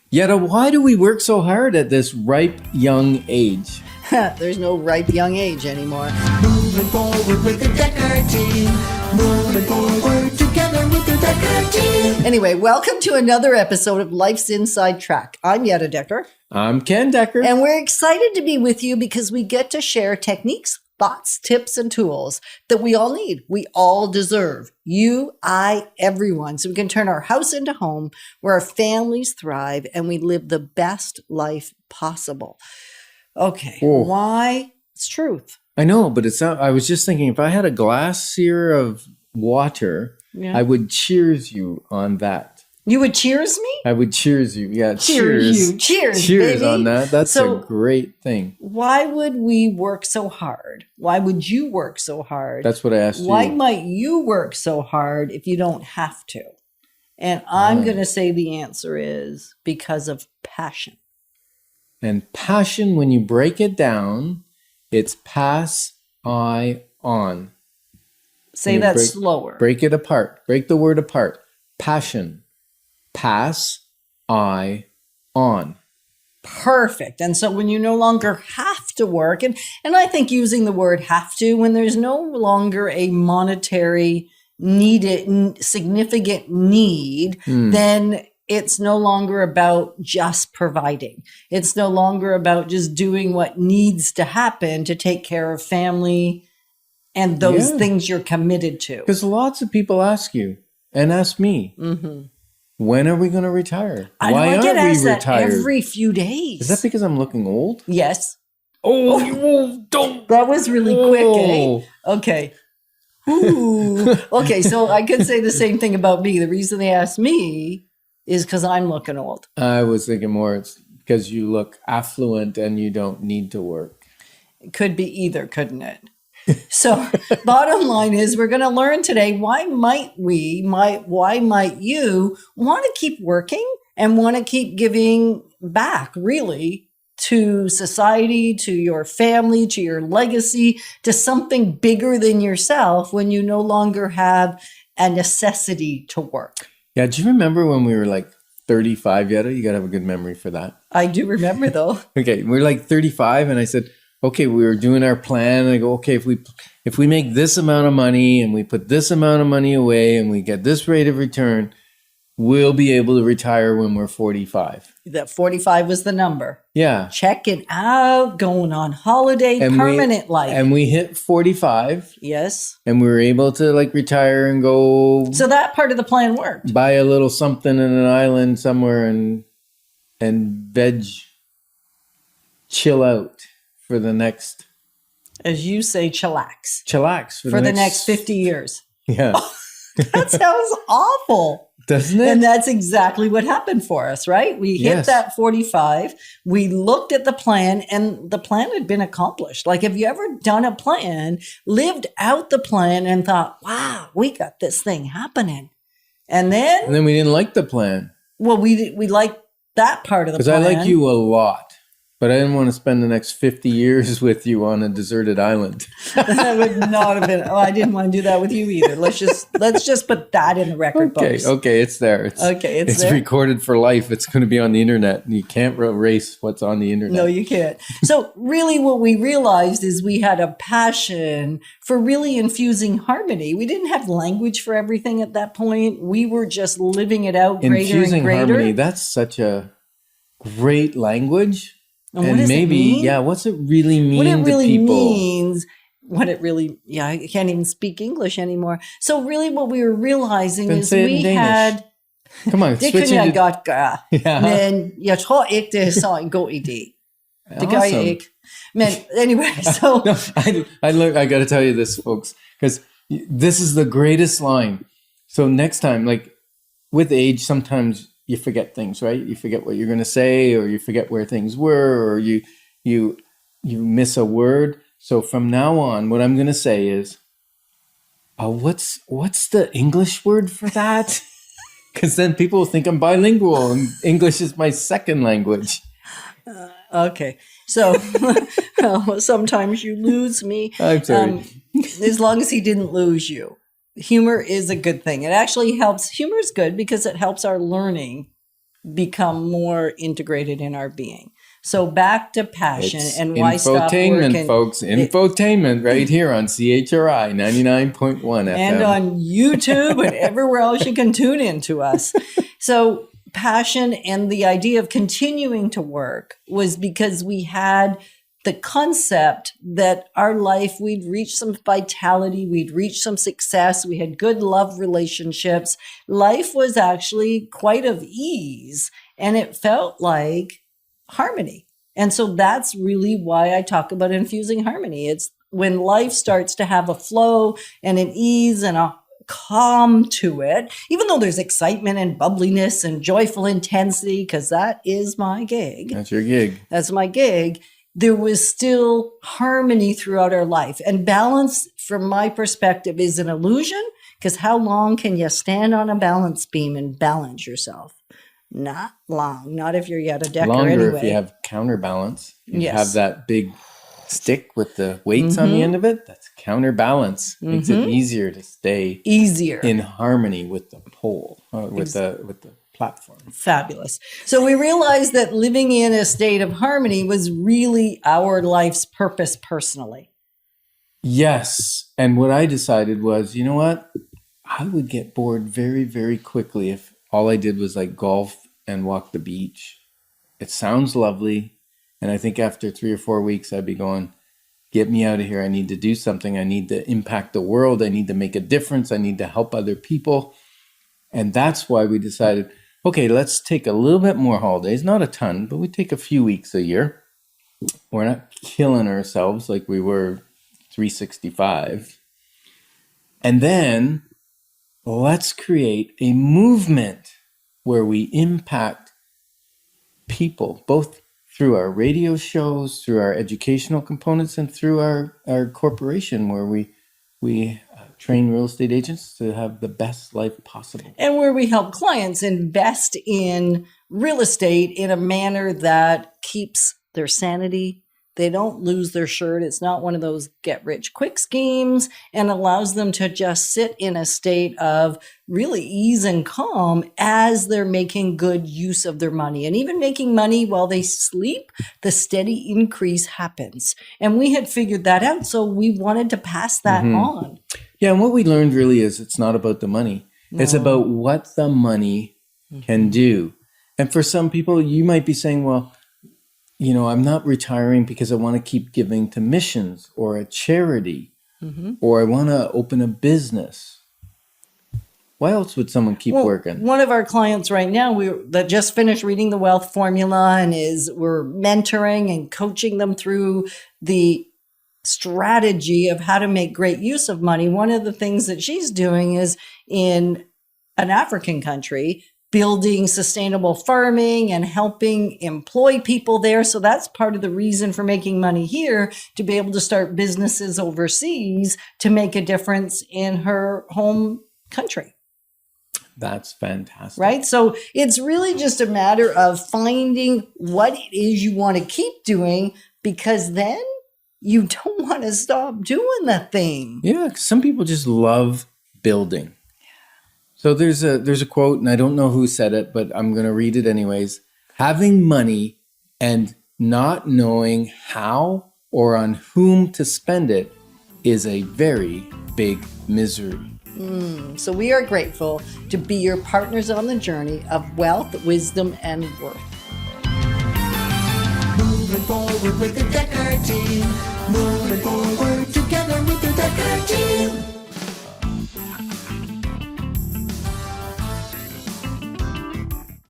Yet, why do we work so hard at this ripe young age? There's no ripe young age anymore. Moving forward with the Decker team. Moving forward together with the Decker team. Anyway, welcome to another episode of Life's Inside Track. I'm Yetta Decker. I'm Ken Decker. And we're excited to be with you because we get to share techniques, thoughts, tips, and tools that we all need. We all deserve. You, I, everyone. So we can turn our house into home where our families thrive and we live the best life possible. Okay. Oh. Why? It's truth. I know, but it's not. I was just thinking, if I had a glass here of water, Yeah. I would cheers you on that. You would cheers me? I would cheers you. Yeah, Cheers you. Cheers, Cheers baby. on that. That's So- a great thing. Why would we work so hard? Why would you work so hard? That's what I asked Why you. might you work so hard if you don't have to? And I'm going to say the answer is because of passion. And passion, when you break it down, it's pass, I, on. Say You that break- slower. Break it apart. Break the word apart. Passion. Pass, I, on. Perfect. And so when you no longer have to work, and I think using the word have to, when there's no longer a monetary significant need, then it's no longer about just providing. It's no longer about just doing what needs to happen to take care of family and those Yeah. things you're committed to. Because lots of people ask you and ask me, when are we going to retire? I know Why I aren't get we asked that retired? every few days. Is that because I'm looking old? Yes. Oh, you don't. That was really quick, Oh. eh? Okay. Ooh. Okay, so I could say the same thing about me. The reason they asked me is because I'm looking old. I was thinking more it's because you look affluent and you don't need to work. It could be either, couldn't it? So bottom line is we're going to learn today, why might you want to keep working and want to keep giving back, really, to society, to your family, to your legacy, to something bigger than yourself when you no longer have a necessity to work. Yeah, do you remember when we were like 35, Yetta? You got to have a good memory for that. I do remember though. Okay, we were like 35 and I said, okay, we were doing our plan. And I go, okay, if we make this amount of money and we put this amount of money away and we get this rate of return, we'll be able to retire when we're 45. That 45 was the number. Yeah. Checking out, going on holiday, And permanent life. And we hit 45 Yes. and we were able to like retire and go So that part of the plan worked. buy a little something in an island somewhere and chill out for the next As you say, chillax chillax for the next 50 years. Yeah. That sounds awful. Doesn't it? And that's exactly what happened for us, right? We hit Yes. that 45. We looked at the plan and the plan had been accomplished. Like, have you ever done a plan, lived out the plan and thought, wow, we got this thing happening. And And then, then we didn't like the plan well, we liked that part of the because plan. I like you a lot, but I didn't want to spend the next 50 years with you on a deserted island. That would not have been, I didn't want to do that with you either. Let's just put that in the record books. Okay, it's there. It's there. recorded for life. It's going to be on the internet, and you can't erase what's on the internet. No, you can't. So really what we realized is we had a passion for really infusing harmony. We didn't have language for everything at that point. We were just living it out greater Infusing and greater. harmony. That's such a great language. And what does it mean? Yeah, what's it really mean What it really to people? means, I can't even speak English anymore. So really what we were realizing Then is say it in we Danish. had Come on, det switch kunne jeg into godt gøre. Ja. Men jeg tror ikke, det er så en god idé. Det gør jeg Awesome. ikke. Men anyway, so No, I got to tell you this, folks, because this is the greatest line. So next time, like with age, sometimes you forget things, right? You forget what you're going to say, or you forget where things were, or you miss a word. So from now on, what I'm going to say is, what's the English word for that? Because then people think I'm bilingual, and English is my second language. okay. So sometimes you lose me. I'm sorry. As long as he didn't lose you. Humor is a good thing. It actually helps. Humor is good because it helps our learning become more integrated in our being. So back to passion and why stop infotainment, working. folks. Infotainment right here on CHRI 99.1 FM. And on YouTube and everywhere else you can tune in to us. So passion and the idea of continuing to work was because we had the concept that our life, we'd reach some vitality, we'd reach some success, we had good love relationships. Life was actually quite of ease, and it felt like harmony. And so that's really why I talk about infusing harmony. It's when life starts to have a flow and an ease and a calm to it, even though there's excitement and bubbliness and joyful intensity, because that is my gig. That's your gig. That's my gig. There was still harmony throughout our life. And balance, from my perspective, is an illusion, because how long can you stand on a balance beam and balance yourself? Not long. Not if you're yet a decker Longer anyway. if you have counterbalance. You Yes. have that big stick with the weights on the end of it. That's counterbalance. Makes it easier to stay Easier. in harmony with the pole, with the platform. Fabulous. So we realized that living in a state of harmony was really our life's purpose personally. Yes. And what I decided was, you know what? I would get bored very, very quickly if all I did was like golf and walk the beach. It sounds lovely. And I think after 3 or 4 weeks, I'd be going, get me out of here. I need to do something. I need to impact the world. I need to make a difference. I need to help other people. And that's why we decided, okay, let's take a little bit more holidays, not a ton, but we take a few weeks a year. We're not killing ourselves like we were 365. And then let's create a movement where we impact people, both through our radio shows, through our educational components, and through our corporation where we train real estate agents to have the best life possible. And where we help clients invest in real estate in a manner that keeps their sanity. They don't lose their shirt. It's not one of those get rich quick schemes, and allows them to just sit in a state of really ease and calm as they're making good use of their money. And even making money while they sleep, the steady increase happens. And we had figured that out. So we wanted to pass that on. Yeah, and what we learned really is it's not about the money. It's about what the money can do. And for some people, you might be saying, well, you know, I'm not retiring because I want to keep giving to missions or a charity, or I want to open a business. Why else would someone keep working? One of our clients right now, that just finished reading the Wealth Formula and we're mentoring and coaching them through the strategy of how to make great use of money. One of the things that she's doing is in an African country, building sustainable farming and helping employ people there. So that's part of the reason for making money here, to be able to start businesses overseas to make a difference in her home country. That's fantastic. Right? So it's really just a matter of finding what it is you want to keep doing, because then you don't want to stop doing that thing. Yeah, 'cause some people just love building. So there's a quote, and I don't know who said it, but I'm going to read it anyways. Having money and not knowing how or on whom to spend it is a very big misery. So we are grateful to be your partners on the journey of wealth, wisdom, and worth. Moving forward with the Decker team. Moving forward